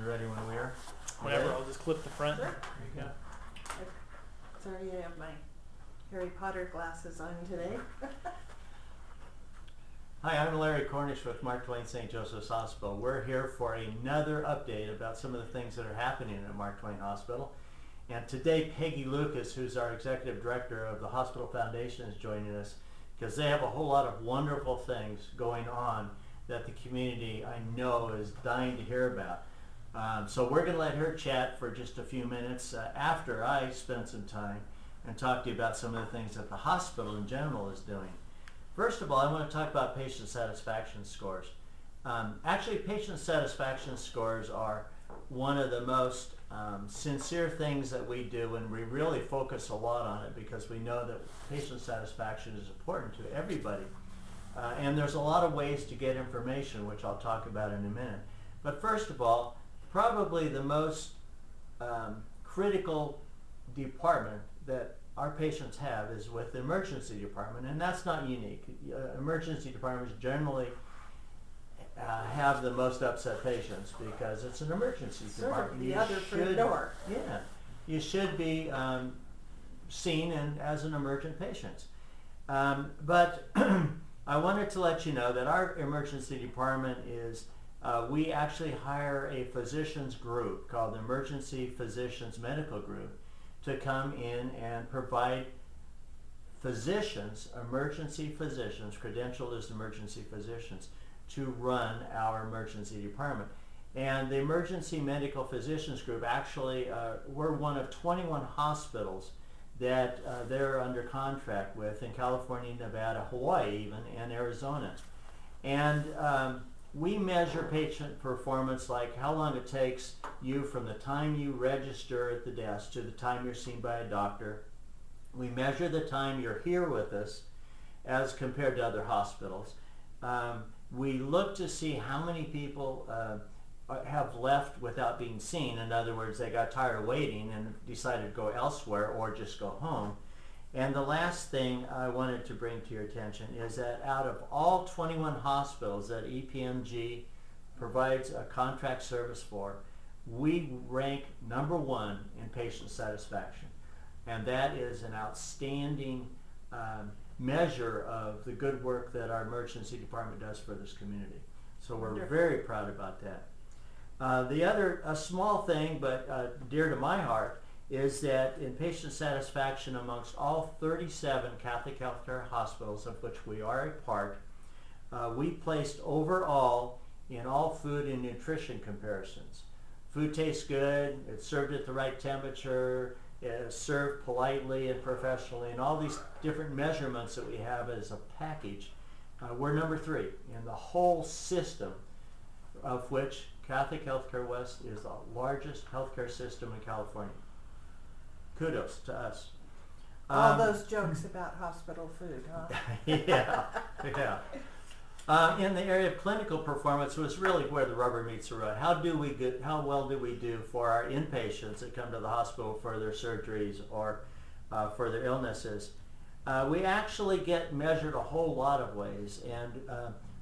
You ready when we are? Whatever, I'll just clip the front. Sure. Yeah. Sorry, I have my Harry Potter glasses on today. Hi, I'm Larry Cornish with Mark Twain St. Joseph's Hospital. We're here for another update about some of the things that are happening at Mark Twain Hospital. And today, Peggy Lucas, who's our Executive Director of the Hospital Foundation, is joining us because they have a whole lot of wonderful things going on that the community, I know, is dying to hear about. So we're going to let her chat for just a few minutes after I spend some time and talk to you about some of the things that the hospital in general is doing. First of all, I want to talk about patient satisfaction scores. Actually, patient satisfaction scores are one of the most sincere things that we do, and we really focus a lot on it because we know that patient satisfaction is important to everybody. And there's a lot of ways to get information, which I'll talk about in a minute. But first of all, probably the most critical department that our patients have is with the emergency department, and that's not unique. Emergency departments generally have the most upset patients because it's an emergency department. The other for the door. Yeah, you should be seen as an emergent patient. But I wanted to let you know that our emergency department is, we actually hire a physicians group called the Emergency Physicians Medical Group to come in and provide physicians, emergency physicians, credentialed as emergency physicians, to run our emergency department. And the Emergency Medical Physicians Group, actually, we're one of 21 hospitals that they're under contract with in California, Nevada, Hawaii even, and Arizona. And we measure patient performance, like how long it takes you from the time you register at the desk to the time you're seen by a doctor. We measure the time you're here with us as compared to other hospitals. We look to see how many people have left without being seen. In other words, they got tired of waiting and decided to go elsewhere or just go home. And the last thing I wanted to bring to your attention is that out of all 21 hospitals that EPMG provides a contract service for, we rank #1 in patient satisfaction. And that is an outstanding measure of the good work that our emergency department does for this community. So we're very proud about that. The other, a small thing, but dear to my heart, is that in patient satisfaction amongst all 37 Catholic healthcare hospitals, of which we are a part, we placed overall in all food and nutrition comparisons. Food tastes good, it's served at the right temperature, it's served politely and professionally, and all these different measurements that we have as a package. We're #3 in the whole system, of which Catholic Healthcare West is the largest healthcare system in California. Kudos to us. All those jokes about hospital food, huh? Yeah, yeah. In the area of clinical performance was really where the rubber meets the road. How well do we do for our inpatients that come to the hospital for their surgeries or for their illnesses? We actually get measured a whole lot of ways, and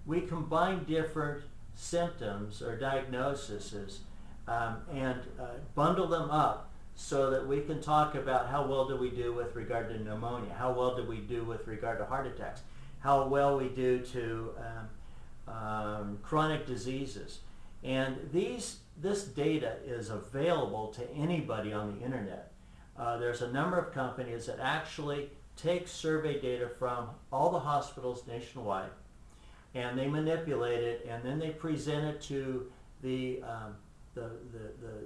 we combine different symptoms or diagnoses and bundle them up so that we can talk about how well do we do with regard to pneumonia, how well do we do with regard to heart attacks, how well we do to chronic diseases. And this data is available to anybody on the internet. There's a number of companies that actually take survey data from all the hospitals nationwide, and they manipulate it, and then they present it to the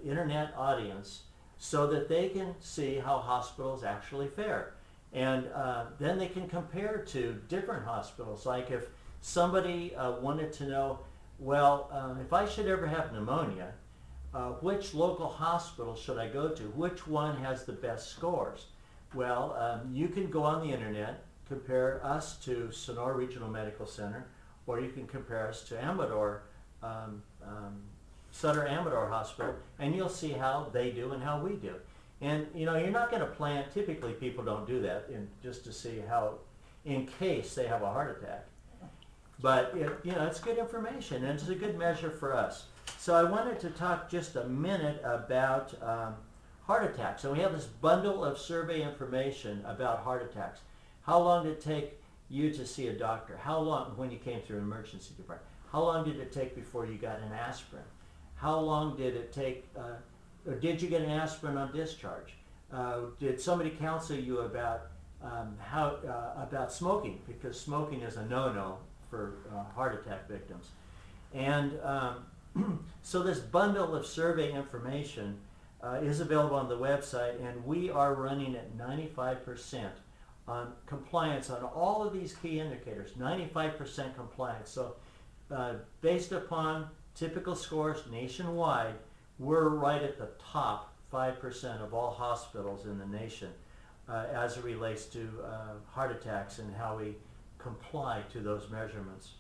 internet audience so that they can see how hospitals actually fare. And then they can compare to different hospitals. Like if somebody wanted to know, well, if I should ever have pneumonia, which local hospital should I go to? Which one has the best scores? Well, you can go on the internet, compare us to Sonora Regional Medical Center, or you can compare us to Amador, Sutter Amador Hospital, and you'll see how they do and how we do. And you know, you're not going to plan, typically people don't do that just to see how, in case they have a heart attack. But you know, it's good information, and it's a good measure for us. So I wanted to talk just a minute about heart attacks. So we have this bundle of survey information about heart attacks. How long did it take you to see a doctor? How long, when you came through an emergency department? How long did it take before you got an aspirin? How long did it take, or did you get an aspirin on discharge? Did somebody counsel you about about smoking? Because smoking is a no-no for heart attack victims. And so this bundle of survey information is available on the website, and we are running at 95% on compliance on all of these key indicators, 95% compliance. So based upon typical scores nationwide, we're right at the top 5% of all hospitals in the nation as it relates to heart attacks and how we comply to those measurements.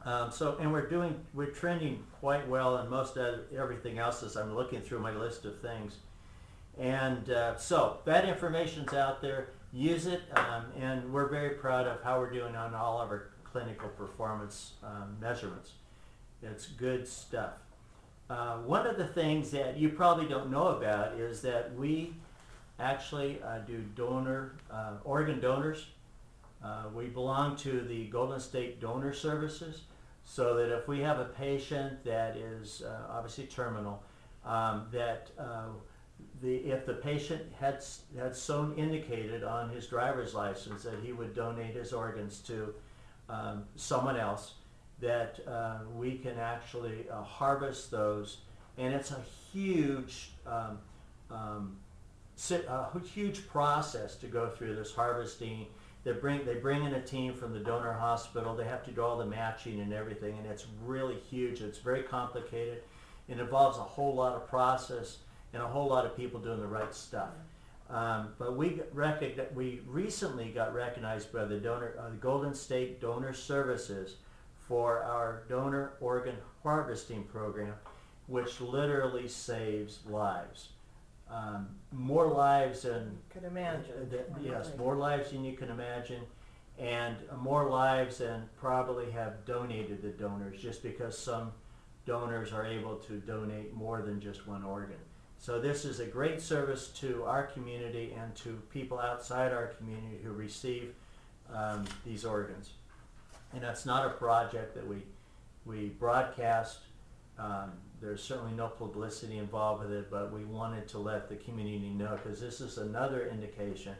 And we're trending quite well in most everything else as I'm looking through my list of things. And so that information's out there. Use it, and we're very proud of how we're doing on all of our clinical performance measurements. It's good stuff. One of the things that you probably don't know about is that we actually do organ donors. We belong to the Golden State Donor Services, so that if we have a patient that is obviously terminal, if the patient had so indicated on his driver's license that he would donate his organs to someone else, that we can actually harvest those, and it's a huge huge process to go through this harvesting. They bring in a team from the donor hospital. They have to do all the matching and everything, and it's really huge. It's very complicated. It involves a whole lot of process and a whole lot of people doing the right stuff. But we recently got recognized by the Golden State Donor Services for our donor organ harvesting program, which literally saves lives. More lives than Could imagine. Yes, more lives than you can imagine, and more lives than probably have donated the donors, just because some donors are able to donate more than just one organ. So this is a great service to our community and to people outside our community who receive these organs. And that's not a project that we broadcast. There's certainly no publicity involved with it, but we wanted to let the community know, because this is another indication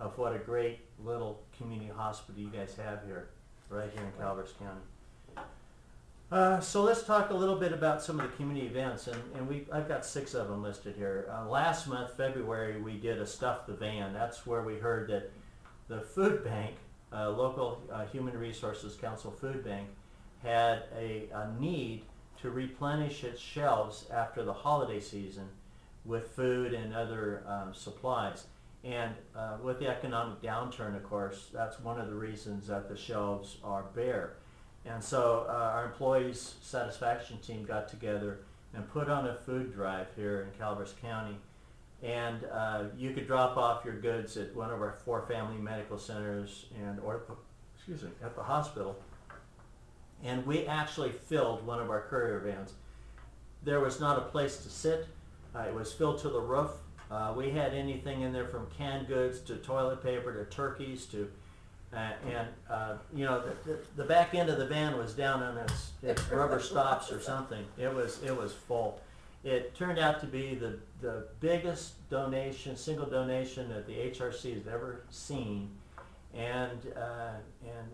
of what a great little community hospital you guys have here, right here in Calaveras County. So let's talk a little bit about some of the community events, and I've got 6 of them listed here. Last month, February, we did a Stuff the Van. That's where we heard that the food bank, local Human Resources Council food bank, had a need to replenish its shelves after the holiday season with food and other supplies. And with the economic downturn, of course, that's one of the reasons that the shelves are bare. And so our employees satisfaction team got together and put on a food drive here in Calaveras County. And you could drop off your goods at one of our 4 family medical centers or at the hospital. And we actually filled one of our courier vans. There was not a place to sit. It was filled to the roof. We had anything in there from canned goods to toilet paper to turkeys to, you know, the back end of the van was down on its rubber stops or something. It was full. It turned out to be the biggest donation, single donation that the HRC has ever seen, and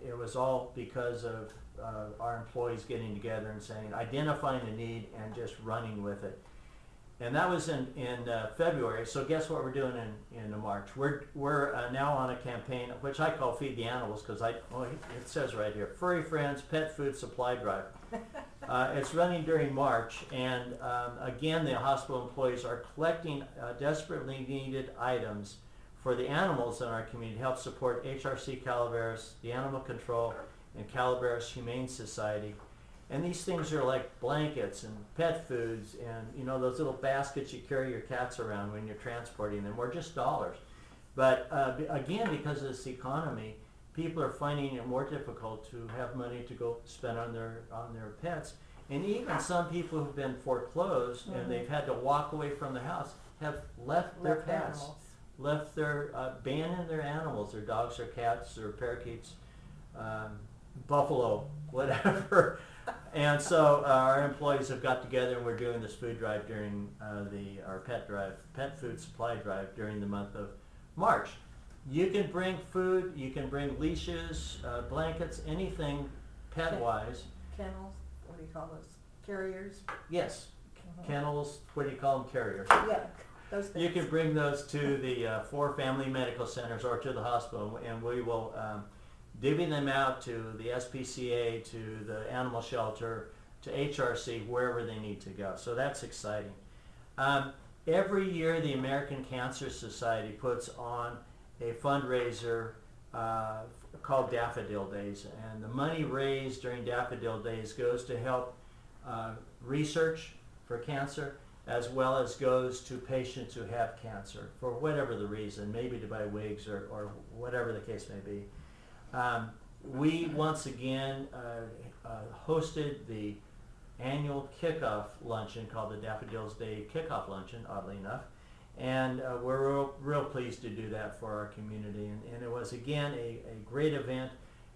it was all because of our employees getting together and saying, identifying the need and just running with it. And that was in February. So guess what we're doing in March? We're now on a campaign which I call Feed the Animals, because it says right here, Furry Friends Pet Food Supply Drive. It's running during March, and again, the hospital employees are collecting desperately needed items for the animals in our community to help support HRC Calaveras, the Animal Control, and Calaveras Humane Society. And these things are like blankets and pet foods and, you know, those little baskets you carry your cats around when you're transporting them, or just dollars. But again, because of this economy, people are finding it more difficult to have money to go spend on their pets. And even some people who've been foreclosed and they've had to walk away from the house have left their pets, animals. left their, abandoned their animals, their dogs or cats or parakeets, buffalo, whatever. And so our employees have got together and we're doing this food drive during our pet food supply drive during the month of March. You can bring food, you can bring leashes, blankets, anything pet-wise. Kennels, what do you call those? Carriers? Yes, kennels, what do you call them, carriers? Yeah, those things. You can bring those to the 4 family medical centers or to the hospital, and we will divvy them out to the SPCA, to the animal shelter, to HRC, wherever they need to go. So that's exciting. Every year the American Cancer Society puts on a fundraiser called Daffodil Days, and the money raised during Daffodil Days goes to help research for cancer, as well as goes to patients who have cancer for whatever the reason, maybe to buy wigs or whatever the case may be. We once again hosted the annual kickoff luncheon called the Daffodils Day Kickoff Luncheon, oddly enough. And we're real pleased to do that for our community. And it was, again, a great event.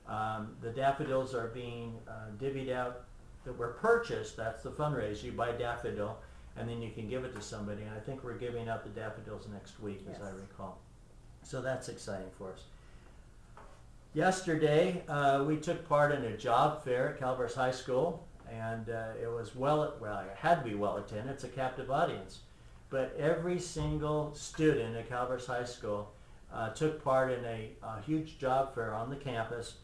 The daffodils are being divvied out that were purchased. That's the fundraiser. You buy a daffodil, and then you can give it to somebody. And I think we're giving out the daffodils next week, as I recall. So that's exciting for us. Yesterday, we took part in a job fair at Calaveras High School. And it was it had to be well attended. It's a captive audience. But every single student at Calaveras High School took part in a huge job fair on the campus.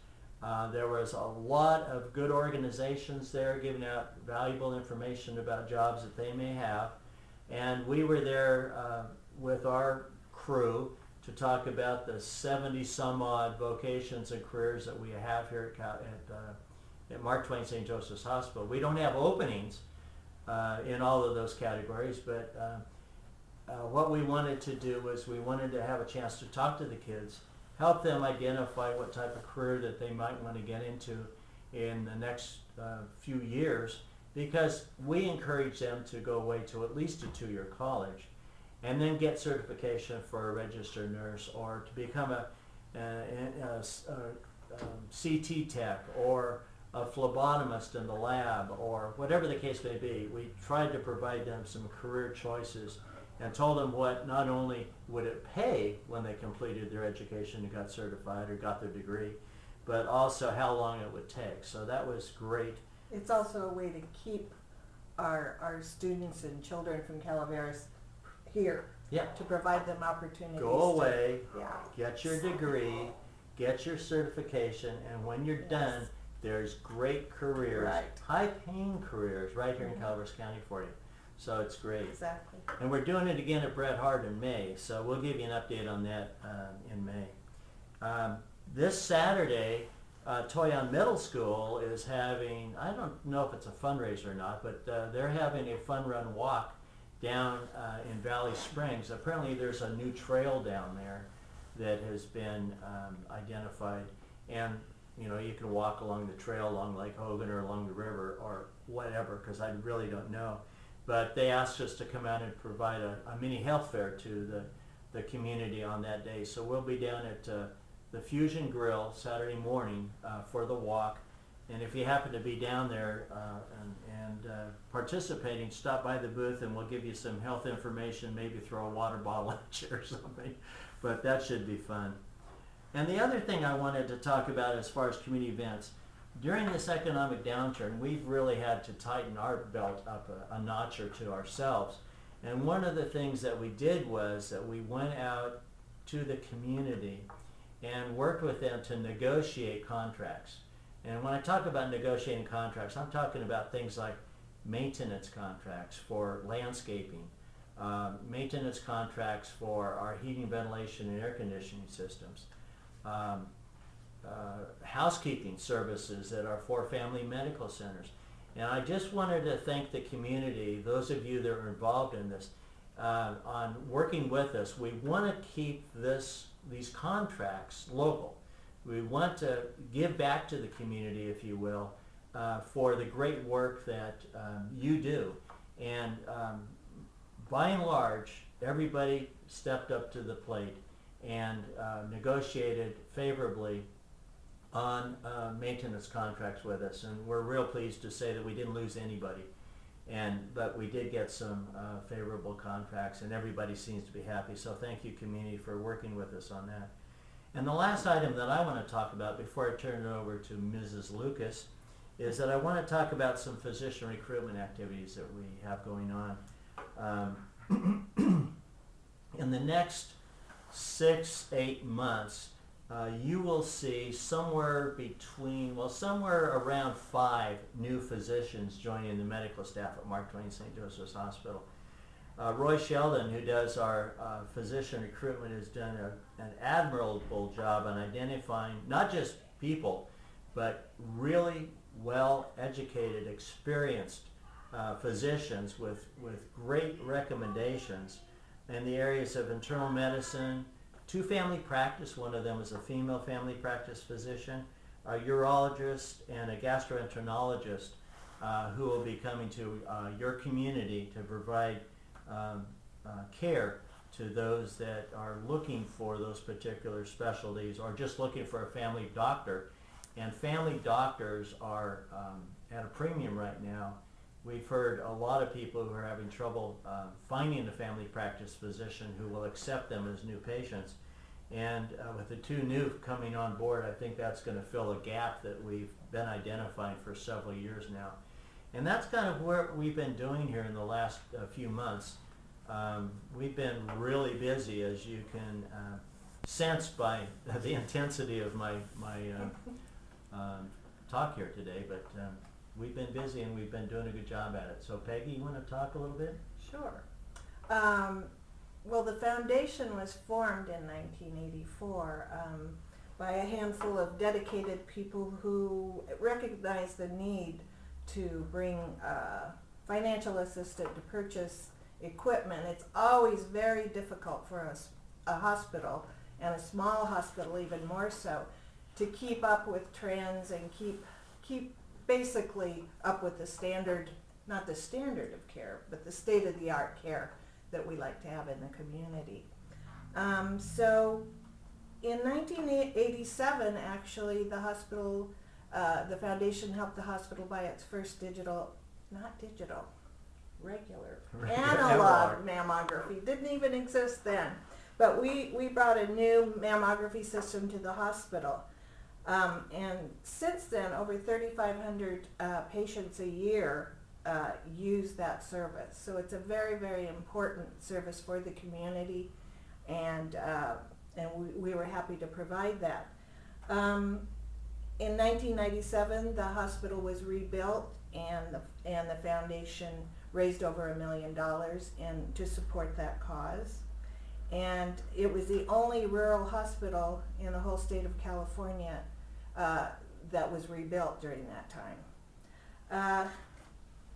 There was a lot of good organizations there giving out valuable information about jobs that they may have. And we were there with our crew to talk about the 70 some odd vocations and careers that we have here at Mark Twain St. Joseph's Hospital. We don't have openings in all of those categories, but what we wanted to do was we wanted to have a chance to talk to the kids, help them identify what type of career that they might want to get into in the next few years, because we encourage them to go away to at least a 2-year college and then get certification for a registered nurse or to become a CT tech or a phlebotomist in the lab or whatever the case may be. We tried to provide them some career choices and told them what not only would it pay when they completed their education and got certified or got their degree, but also how long it would take. So that was great. It's also a way to keep our students and children from Calaveras here. Yeah. To provide them opportunities. Go away, Yeah. get your degree, get your certification, and when you're done, there's great careers, high-paying careers right here in Calaveras County for you. So it's great. Exactly. And we're doing it again at Bret Harte in May, so we'll give you an update on that in May. This Saturday, Toyon Middle School is having, I don't know if it's a fundraiser or not, but they're having a fun run walk down in Valley Springs. Apparently there's a new trail down there that has been identified, and you know, you can walk along the trail along Lake Hogan or along the river or whatever, because I really don't know. But they asked us to come out and provide a mini health fair to the community on that day. So we'll be down at the Fusion Grill Saturday morning for the walk. And if you happen to be down there and participating, stop by the booth and we'll give you some health information, maybe throw a water bottle at you or something. But that should be fun. And the other thing I wanted to talk about as far as community events, during this economic downturn, we've really had to tighten our belt up a notch or two ourselves. And one of the things that we did was that we went out to the community and worked with them to negotiate contracts. And when I talk about negotiating contracts, I'm talking about things like maintenance contracts for landscaping, maintenance contracts for our heating, ventilation, and air conditioning systems, housekeeping services at our 4 family medical centers. And I just wanted to thank the community, those of you that are involved in this, on working with us. We want to keep these contracts local. We want to give back to the community, if you will, for the great work that you do. And by and large, everybody stepped up to the plate and negotiated favorably on maintenance contracts with us. And we're real pleased to say that we didn't lose anybody. But we did get some favorable contracts, and everybody seems to be happy. So thank you, community, for working with us on that. And the last item that I want to talk about before I turn it over to Mrs. Lucas is that I want to talk about some physician recruitment activities that we have going on. In the next 6-8 months, you will see somewhere around 5 new physicians joining the medical staff at Mark Twain St. Joseph's Hospital. Roy Sheldon, who does our physician recruitment, has done an admirable job on identifying not just people, but really well-educated, experienced physicians with great recommendations in the areas of internal medicine, 2 family practice. One of them is a female family practice physician, a urologist, and a gastroenterologist who will be coming to your community to provide care to those that are looking for those particular specialties or just looking for a family doctor. And family doctors are at a premium right now. We've heard a lot of people who are having trouble finding a family practice physician who will accept them as new patients. And with the 2 new coming on board, I think that's going to fill a gap that we've been identifying for several years now. And that's kind of what we've been doing here in the last few months. We've been really busy, as you can sense by the intensity of my talk here today, but we've been busy and we've been doing a good job at it. So Peggy, you want to talk a little bit? Sure. Well, the foundation was formed in 1984 by a handful of dedicated people who recognized the need to bring financial assistance to purchase equipment. It's always very difficult for a hospital, and a small hospital even more so, to keep up with trends and keep basically up with the standard, not the standard of care, but the state-of-the-art care that we like to have in the community. So in 1987, actually, the hospital, the foundation helped the hospital buy its first regular analog mammography. Didn't even exist then. But we brought a new mammography system to the hospital. And since then, over 3,500 patients a year use that service. So it's a very, very important service for the community, and we were happy to provide that. In 1997, the hospital was rebuilt, and the foundation raised over $1 million to support that cause. And it was the only rural hospital in the whole state of California that was rebuilt during that time.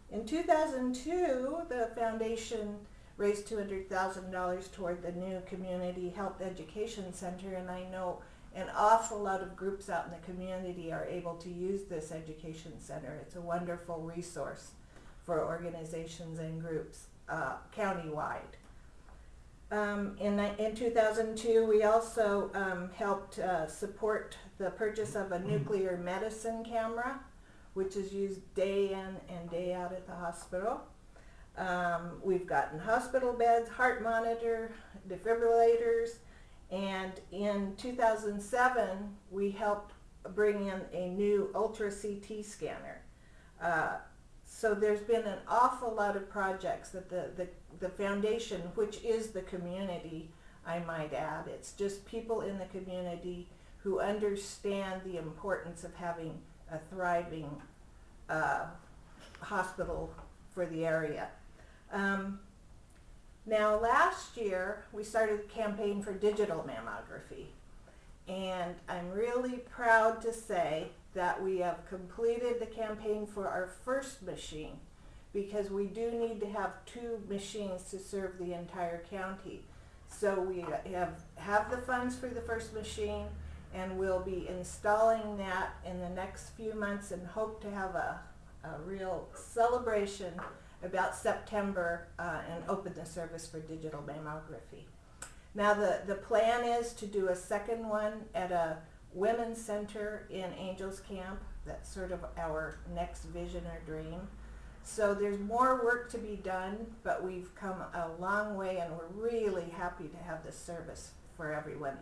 In 2002, the foundation raised $200,000 toward the new Community Health Education Center, and I know an awful lot of groups out in the community are able to use this education center. It's a wonderful resource for organizations and groups countywide. In 2002, we also helped support the purchase of a nuclear medicine camera, which is used day in and day out at the hospital. We've gotten hospital beds, heart monitor, defibrillators, and in 2007, we helped bring in a new Ultra CT scanner. So there's been an awful lot of projects that the foundation, which is the community, I might add, it's just people in the community who understand the importance of having a thriving hospital for the area. Now last year we started a campaign for digital mammography, and I'm really proud to say that we have completed the campaign for our first machine, because we do need to have 2 machines to serve the entire county. So we have the funds for the first machine, and we'll be installing that in the next few months and hope to have a real celebration about September and open the service for digital mammography. Now the plan is to do a second one at a women's center in Angels Camp. That's sort of our next vision or dream. So there's more work to be done, but we've come a long way, and we're really happy to have this service for everyone.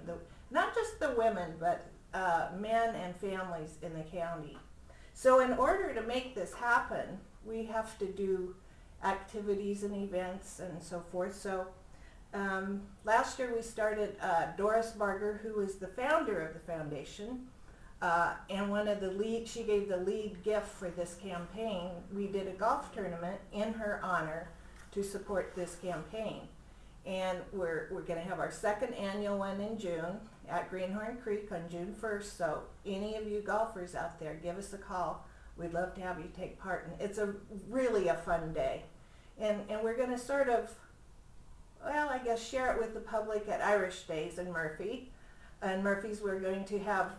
Not just the women, but men and families in the county. So in order to make this happen, we have to do activities and events and so forth. So last year we started Doris Barger, who is the founder of the foundation, and she gave the lead gift for this campaign. We did a golf tournament in her honor to support this campaign. And we're going to have our second annual one in June at Greenhorn Creek on June 1st. So any of you golfers out there, give us a call. We'd love to have you take part. And it's really a fun day. And we're going to sort of, well, I guess share it with the public at Irish Days in Murphy. And Murphy's, we're going to have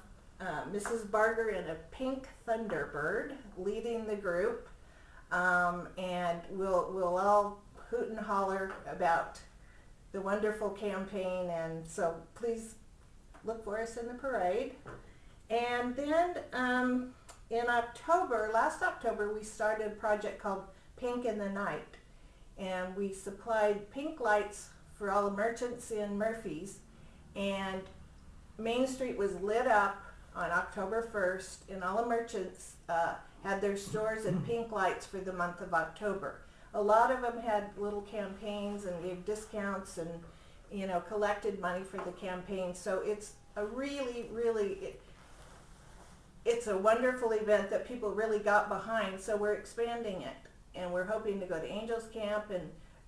Mrs. Barger in a pink Thunderbird leading the group. And we'll all hoot and holler about the wonderful campaign, and so please look for us in the parade. And then in last October, we started a project called Pink in the Night, and we supplied pink lights for all the merchants in Murphy's, and Main Street was lit up on October 1st, and all the merchants had their stores in pink lights for the month of October. A lot of them had little campaigns and gave discounts and, collected money for the campaign. So it's a it's a wonderful event that people really got behind. So we're expanding it, and we're hoping to go to Angels Camp,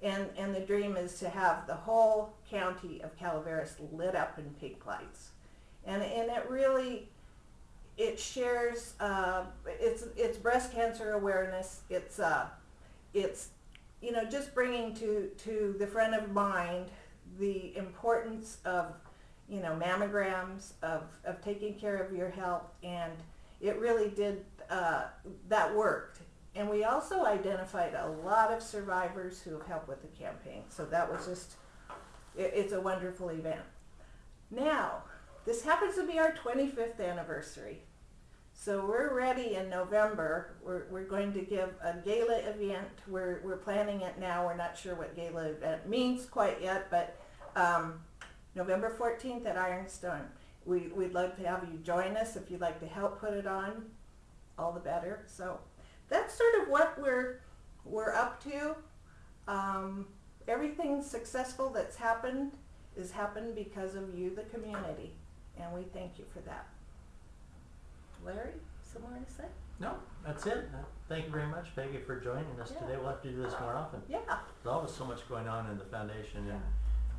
and the dream is to have the whole county of Calaveras lit up in pink lights. And it shares, it's breast cancer awareness. It's just bringing to the front of mind the importance of, mammograms, of taking care of your health, and it really did, that worked. And we also identified a lot of survivors who have helped with the campaign, so that was just, it's a wonderful event. Now, this happens to be our 25th anniversary. So we're ready in November. We're going to give a gala event. We're planning it now. We're not sure what gala event means quite yet, but November 14th at Ironstone. We'd love to have you join us. If you'd like to help put it on, all the better. So that's sort of what we're up to. Everything successful that's happened has happened because of you, the community, and we thank you for that. Larry, something more to say? No, that's it. Thank you very much, Peggy, for joining us today. We'll have to do this more often. Yeah. There's always so much going on in the foundation. And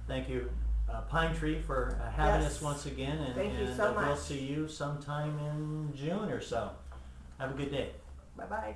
thank you, Pine Tree, for having us once again. And thank you so much. We'll see you sometime in June or so. Have a good day. Bye-bye.